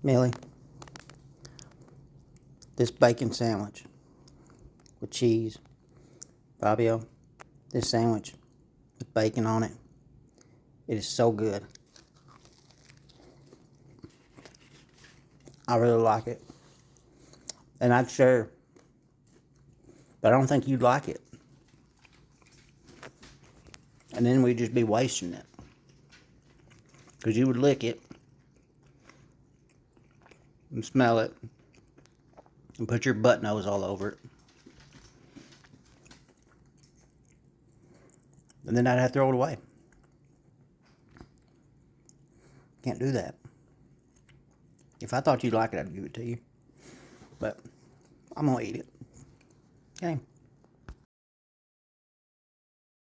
Millie, this bacon sandwich with cheese. Fabio, this sandwich with bacon on it. It is so good. I really like it. And I'd share. But I don't think you'd like it. And then we'd just be wasting it. Because you would lick it. And smell it. And put your butt nose all over it. And then I'd have to throw it away. Can't do that. If I thought you'd like it, I'd give it to you. But I'm going to eat it.